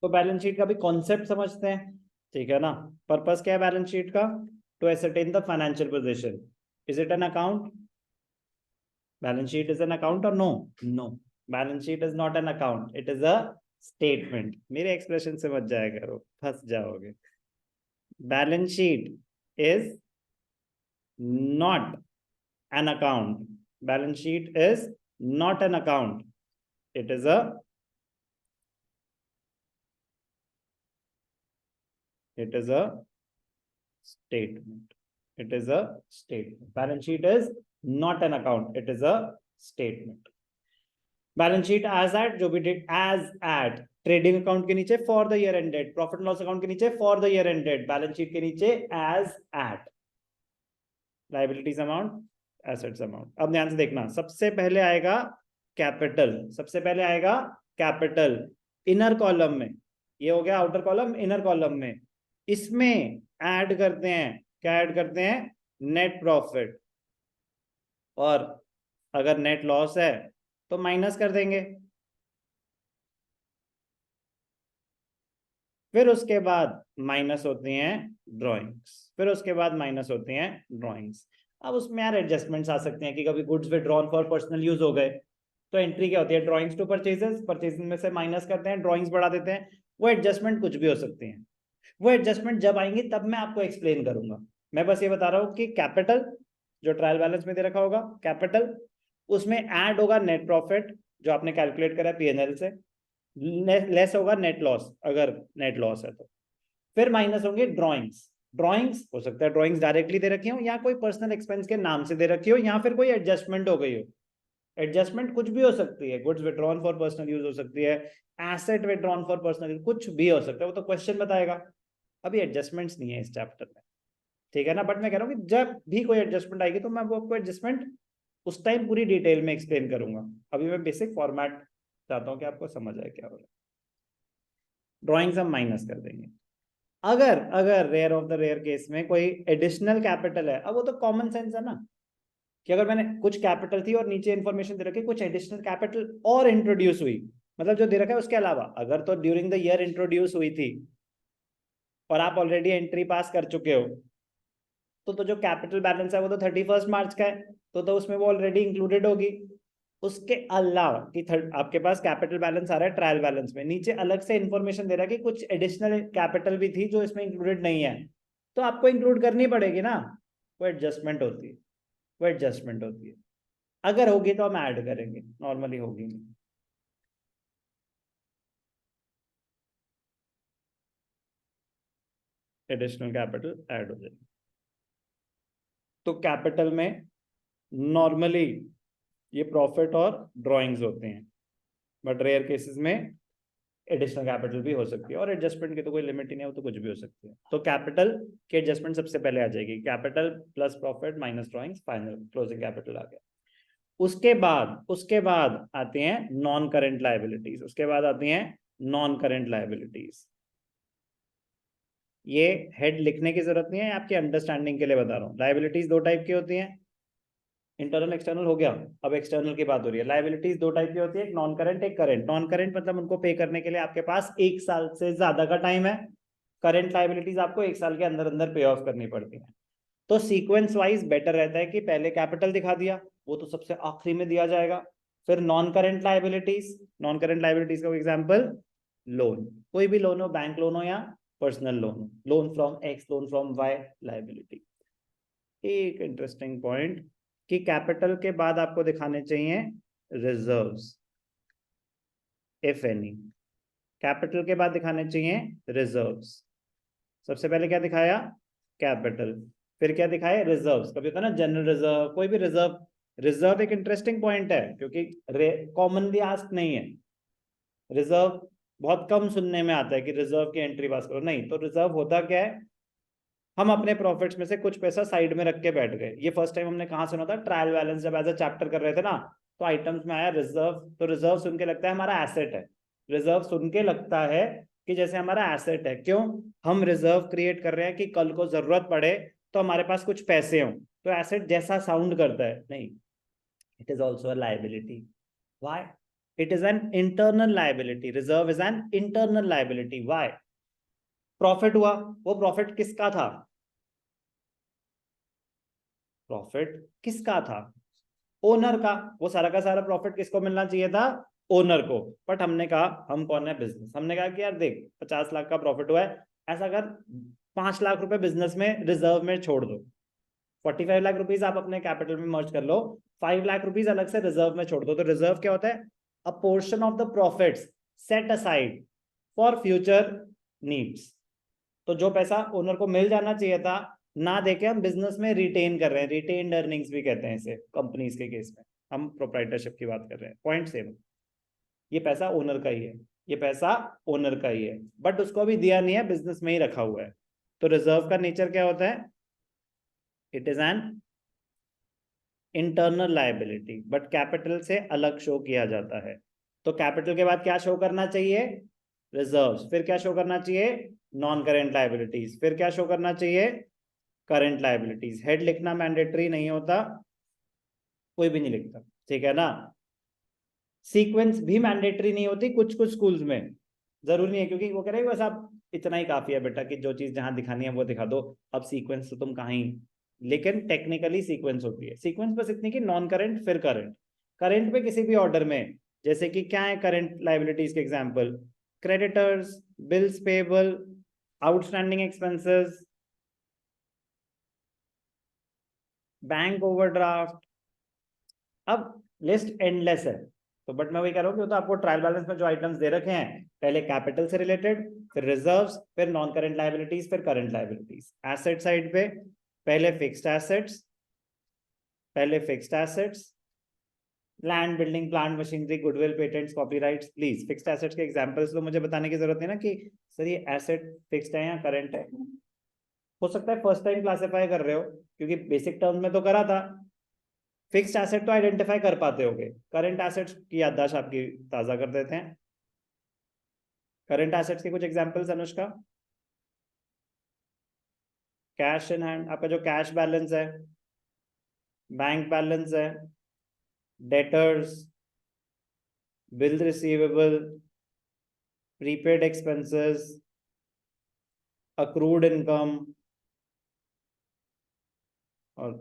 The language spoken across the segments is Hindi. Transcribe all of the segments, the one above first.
तो बैलेंस शीट का भी कॉन्सेप्ट समझते हैं, ठीक है ना। पर्पस क्या है बैलेंस शीट का? To ascertain the financial position. Is it an account? Balance sheet is an account और no? No, balance sheet is not an account, it is a statement. मेरे एक्सप्रेशन से मत जाया करो, फंस जाओगे। Balance sheet is not an account. Balance sheet is not an account. It is a statement. It is a statement. Balance sheet is not an account. It is a statement. Balance sheet as at, जो भी date as at, trading account के नीचे for the year ended, profit loss account के नीचे for the year ended, balance sheet के नीचे as at, liabilities amount, assets amount. अब ध्यान से देखना, सबसे पहले आएगा कैपिटल, सबसे पहले आएगा कैपिटल इनर कॉलम में, ये हो गया आउटर कॉलम, इनर कॉलम में। इसमें ऐड करते हैं, क्या ऐड करते हैं? Net profit. और अगर नेट लॉस है तो माइनस कर देंगे। फिर उसके बाद माइनस होती हैं ड्राइंग्स, फिर उसके बाद माइनस होती हैं ड्राइंग्स। अब उसमें यार एडजस्टमेंट्स आ सकते हैं कि कभी goods withdrawn for personal use हो गए, तो एंट्री क्या होती है? ड्राइंग्स टू परचेजेस, परचेजेस में से माइनस करते हैं, ड्राइंग्स बढ़ा देते हैं। वो एडजस्टमेंट कुछ भी हो सकती हैं, वो एडजस्टमेंट जब आएंगी तब मैं आपको एक्सप्लेन करूंगा। मैं बस ये बता रहा हूँ कि कैपिटल जो ट्रायल बैलेंस में दे रखा होगा कैपिटल, उसमें ऐड होगा नेट प्रॉफिट जो आपने कैलकुलेट करा है पीएनएल से, लेस होगा नेट लॉस अगर नेट लॉस है तो, फिर माइनस होंगे ड्राइंग्स। ड्राइंग्स हो सकता है ड्राइंग्स डायरेक्टली दे रखी हो, या कोई पर्सनल एक्सपेंस के नाम से दे रखी हो, या फिर कोई एडजस्टमेंट हो गई हो। एडजस्टमेंट कुछ भी हो सकती है, goods withdrawn for personal use हो सकती है, asset withdrawn for personal use, कुछ भी हो सकता है, वो तो क्वेश्चन बताएगा। अभी एडजस्टमेंट्स नहीं है इस चैप्टर में, ठीक है ना। बट मैं कह रहा हूँ कि जब भी कोई एडजस्टमेंट आएगी तो मैं वो आपको एडजस्टमेंट उस टाइम पूरी डिटेल में एक्सप्लेन करूंगा। अभी मैं बेसिक फॉर्मेट चाहता हूँ कि आपको समझ आए क्या हो रहा है। ड्राइंग्स हम माइनस कर देंगे। अगर अगर rare of the rare case में कोई एडिशनल कैपिटल है, अब वो तो कॉमन सेंस है ना, कि अगर मैंने कुछ कैपिटल थी और नीचे इंफॉर्मेशन दे रखी कुछ एडिशनल कैपिटल और इंट्रोड्यूस हुई, मतलब जो दे रखा है उसके अलावा, अगर तो ड्यूरिंग द ईयर इंट्रोड्यूस हुई थी और आप ऑलरेडी एंट्री पास कर चुके हो, तो जो कैपिटल बैलेंस है वो तो 31 मार्च का है, तो उसमें वो ऑलरेडी इंक्लूडेड होगी। उसके अलावा कि आपके पास कैपिटल बैलेंस आ रहा है ट्रायल बैलेंस में, नीचे अलग से इंफॉर्मेशन दे रहा है कि कुछ एडिशनल कैपिटल भी थी जो इसमें इंक्लूडेड नहीं है, तो आपको इंक्लूड करनी पड़ेगी ना, वो एडजस्टमेंट होती है, वो एडजस्टमेंट होती है। अगर होगी तो हम ऐड करेंगे, नॉर्मली होगी नहीं। एडिशनल कैपिटल ऐड हो जाएगी। तो कैपिटल में नॉर्मली ये प्रॉफिट और ड्रॉइंग्स होते हैं, बट रेयर केसेस में एडिशनल कैपिटल भी हो सकती है, और एडजस्टमेंट की तो कोई लिमिट ही नहीं है, वो तो कुछ भी हो सकती है। तो कैपिटल की एडजस्टमेंट सबसे पहले आ जाएगी, capital plus profit minus drawings, final closing capital आ गया। उसके बाद आती हैं नॉन करेंट लायबिलिटीज, उसके बाद आती हैं नॉन करेंट लायबिलिटीज। ये हेड लिखने की जरूरत नहीं है, आपकी अंडरस्टैंडिंग के लिए बता रहा हूँ। लायबिलिटीज दो टाइप की होती हैं, इंटरनल एक्सटर्नल हो गया, अब एक्सटर्नल की बात हो रही है। लायबिलिटीज दो टाइप की होती है, एक नॉन करंट एक करंट। नॉन करंट मतलब उनको पे करने के लिए आपके पास 1 साल से ज्यादा का टाइम है, करंट लायबिलिटीज आपको 1 साल के अंदर अंदर पे ऑफ करनी पड़ती है। तो सीक्वेंस वाइज बेटर रहता है कि पहले कैपिटल दिखा दिया, वो तो सबसे आखिरी में दिया जाएगा, फिर non current liabilities. Non current liabilities का एग्जाम्पल लोन, कोई भी लोन हो, बैंक लोन हो या personal loan, loan from X, loan from Y, liability. एक इंटरेस्टिंग पॉइंट कि कैपिटल के बाद आपको दिखाने चाहिए रिजर्व्स, इफ एनी। कैपिटल के बाद दिखाने चाहिए रिजर्व्स। सबसे पहले क्या दिखाया? कैपिटल, फिर क्या दिखाए? रिजर्व्स। कभी होता है ना जनरल रिजर्व, कोई भी रिजर्व। रिजर्व एक इंटरेस्टिंग पॉइंट है क्योंकि कॉमनली आस्क नहीं है रिजर्व, बहुत कम सुनने में आता है कि रिजर्व की एंट्री पास करो, नहीं। तो रिजर्व होता क्या है? हम अपने प्रॉफिट्स में से कुछ पैसा साइड में रख के बैठ गए। ये फर्स्ट टाइम हमने कहाँ सुना था? ट्रायल बैलेंस जब एज अ चैप्टर कर रहे थे ना, तो आइटम्स में आया रिजर्व। तो रिजर्व सुन के लगता है हमारा एसेट है, रिजर्व सुन के लगता है कि जैसे हमारा एसेट है। क्यों? हम रिजर्व क्रिएट कर रहे हैं कि कल को जरूरत पड़े तो हमारे पास कुछ पैसे हों, तो एसेट जैसा साउंड करता है, नहीं, it is also a liability. Why? It is an internal liability, reserve is an internal liability. Why? Profit हुआ, वो प्रॉफिट किसका था? प्रॉफिट किसका था? ओनर का। वो सारा का सारा प्रॉफिट किसको मिलना चाहिए था? ओनर को। बट हमने कहा, हम कौन है? बिजनेस। हमने कहा कि यार देख, 50 लाख का प्रॉफिट हुआ है, ऐसा कर 5 लाख रुपए बिजनेस में रिजर्व में छोड़ दो, 45 लाख रुपीज आप अपने कैपिटल में मर्ज कर लो, 5 लाख रुपीज अलग से रिजर्व में छोड़ दो। तो रिजर्व क्या होता है? अ portion of the profits set aside for future needs. तो जो पैसा ओनर को मिल जाना चाहिए था ना देके हम बिजनेस में रिटेन कर रहे हैं, रिटेन्ड अर्निंग्स भी कहते हैं इसे कंपनीज के केस में, हम प्रोप्राइटरशिप की बात कर रहे हैं। पॉइंट सेम, ये पैसा ओनर का ही है, ये पैसा ओनर का ही है, बट उसको अभी दिया नहीं है, बिजनेस में ही रखा हुआ है। तो रिजर्व का नेचर क्या होता है? It is an internal liability, but capital से अलग शो किया जाता है। तो कैपिटल के बाद क्या शो करना चाहिए? रिजर्व्स। फिर क्या शो करना चाहिए? Non current liabilities. फिर क्या शो करना चाहिए? Current liabilities. हेड लिखना मैंडेटरी नहीं होता, कोई भी नहीं लिखता, ठीक है ना। सीक्वेंस भी मैंडेटरी नहीं होती कुछ कुछ स्कूल्स में, जरूरी नहीं है, क्योंकि वो कह रहे हैं बस आप इतना ही काफी है बेटा कि जो चीज जहां दिखानी है वो दिखा दो, अब सीक्वेंस तो तुम कहीं। लेकिन टेक्निकली सीक्वेंस होती है। सीक्वेंस बस इतनी कि नॉन करंट फिर करंट, करंट पे किसी भी ऑर्डर में। जैसे कि क्या है करंट लायबिलिटीज के example? Creditors, bills payable, outstanding expenses, bank overdraft. अब लिस्ट एंडलेस है, तो बट मैं वही कह रहा हूँ कि तो आपको ट्रायल बैलेंस में जो आइटम्स दे रखे हैं, पहले कैपिटल से रिलेटेड, फिर रिजर्व्स, फिर नॉन करंट लायबिलिटीज, फिर करंट लायबिलिटीज। एसेट साइड पे पहले फिक्स्ड एसेट्स, पहले fixed assets, land, building, plant, machinery, goodwill, patents, copyrights. Please fixed assets के एग्जांपल्स तो मुझे बताने की जरूरत नहीं ना कि सर ये एसेट फिक्स्ड है या करंट है। हो सकता है फर्स्ट टाइम क्लासिफाई कर रहे हो, क्योंकि बेसिक टर्म में तो करा था। फिक्स्ड एसेट तो आइडेंटिफाई कर पाते होगे, करंट एसेट्स की याददाश्त आपकी ताजा कर देते हैं। करंट एसेट्स के कुछ examples Anushka? Cash in hand, आपका जो कैश बैलेंस है, बैंक बैलेंस है, debtors, bill receivable, prepaid expenses, accrued income, और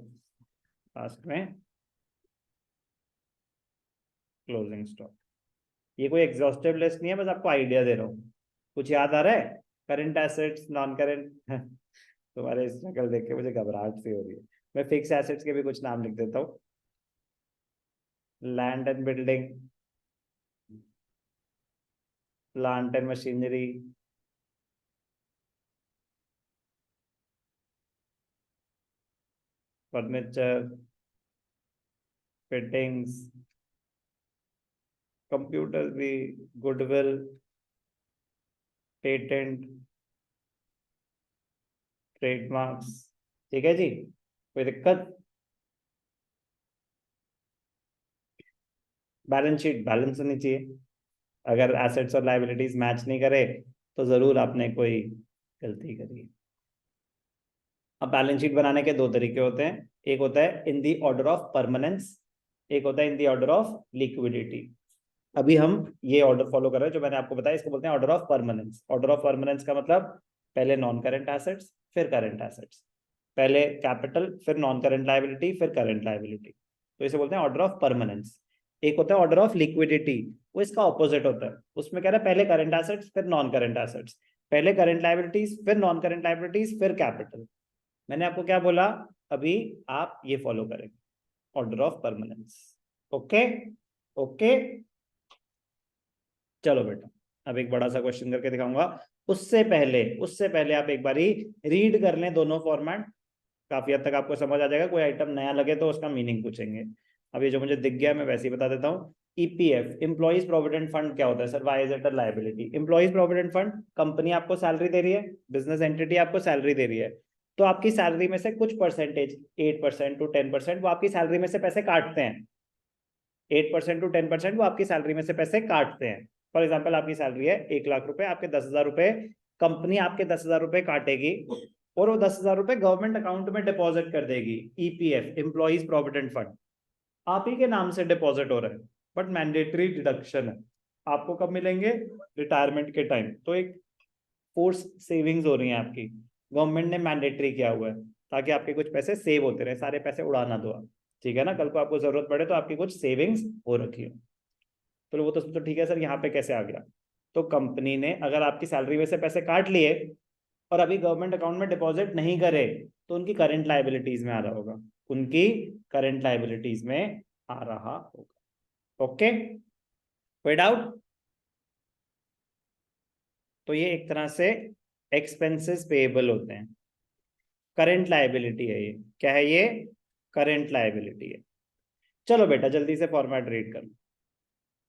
लास्ट में क्लोजिंग स्टॉक। ये कोई एग्जॉस्टिव लिस्ट नहीं है, बस आपको आइडिया दे रहा हूँ। कुछ याद आ रहा है? करंट एसेट्स, नॉन करंट तुम्हारे स्ट्रगल देख के मुझे घबराहट सी हो रही है। मैं फिक्स एसेट्स के भी कुछ नाम लिख देता हूँ। Land and building, plant and machinery, furniture, fittings, computer भी, गुडविल, पेटेंट, ट्रेडमार्क्स। ठीक है जी, कोई दिक्कत? बैलेंस शीट बैलेंस होनी चाहिए, अगर एसेट्स और लायबिलिटीज मैच नहीं करे तो जरूर आपने कोई गलती करी है। अब बैलेंस शीट बनाने के दो तरीके होते हैं, एक होता है इन दी ऑर्डर ऑफ परमानेंस, एक होता है इन दी ऑर्डर ऑफ लिक्विडिटी। अभी हम ये ऑर्डर फॉलो कर रहे हैं जो मैंने आपको बताया, इसको बोलते हैं order of permanence. Order of permanence का मतलब पहले नॉन करंट एसेट्स, फिर करंट एसेट्स, पहले कैपिटल, फिर नॉन करंट लायबिलिटी, फिर करंट लायबिलिटी। तो इसे बोलते हैं ऑर्डर ऑफ परमानेंस। एक होता है ऑर्डर ऑफ लिक्विडिटी, वो इसका ऑपोजिट होता है। उसमें कह रहा है पहले करंट एसेट्स, फिर नॉन करंट एसेट्स, पहले करंट लायबिलिटीज, फिर नॉन करंट लायबिलिटीज, फिर कैपिटल। मैंने आपको क्या बोला? अभी आप ये फॉलो करेंगे, order of permanence. Okay okay, चलो बेटा, अब एक बड़ा सा क्वेश्चन करके दिखाऊंगा। उससे पहले आप एक बारी रीड कर लें दोनों फॉर्मेट, काफी हद तक आपको समझ आ जाएगा। कोई आइटम नया लगे तो उसका मीनिंग पूछेंगे। अब ये जो मुझे दिख गया मैं वैसे ही बता देता हूँ। ईपीएफ, एम्प्लॉइज प्रोविडेंट फंड, क्या होता है sir? Why is it a liability? Employees provident fund, company आपको सैलरी दे रही है, बिजनेस एंटिटी आपको सैलरी दे रही है, तो आपकी सैलरी में से कुछ परसेंटेज, 8% to 10%, वो आपकी सैलरी में से पैसे काटते हैं। 8% to 10% वो आपकी सैलरी में से पैसे काटते हैं। फॉर एग्जाम्पल आपकी सैलरी है 1 लाख रुपए, आपके 10,000 रुपए कंपनी आपके 10,000 रुपए काटेगी, और वो 10,000 रुपए गवर्नमेंट अकाउंट में डिपॉजिट कर देगी। ईपीएफ, एम्प्लॉइज प्रोविडेंट फंड, आप ही के नाम से डिपॉजिट हो रहा है। बट मैंडेटरी डिडक्शन है। आपको कब मिलेंगे? रिटायरमेंट के टाइम। तो एक फोर्स सेविंग्स हो रही है आपकी, गवर्नमेंट ने मैंडेटरी किया हुआ है ताकि आपके कुछ पैसे सेव होते रहे, सारे पैसे उड़ा ना दो आप, ठीक है ना, कल को आपको जरूरत पड़े तो आपकी कुछ सेविंग्स हो रखी हो। तो वो तो ठीक है सर, यहाँ पे कैसे आ गया? तो कंपनी ने अगर आपकी सैलरी में से पैसे काट लिए और अभी गवर्नमेंट अकाउंट में डिपॉजिट नहीं करे तो उनकी करंट लाइबिलिटीज में आ रहा होगा, उनकी करंट लाइबिलिटीज में आ रहा होगा। ओके, कोई डाउट? तो ये एक तरह से एक्सपेंसेस पेएबल होते हैं, करंट लाइबिलिटी है ये। क्या है ये? करंट लाइबिलिटी है। चलो बेटा जल्दी से फॉर्मेट रीड कर लो।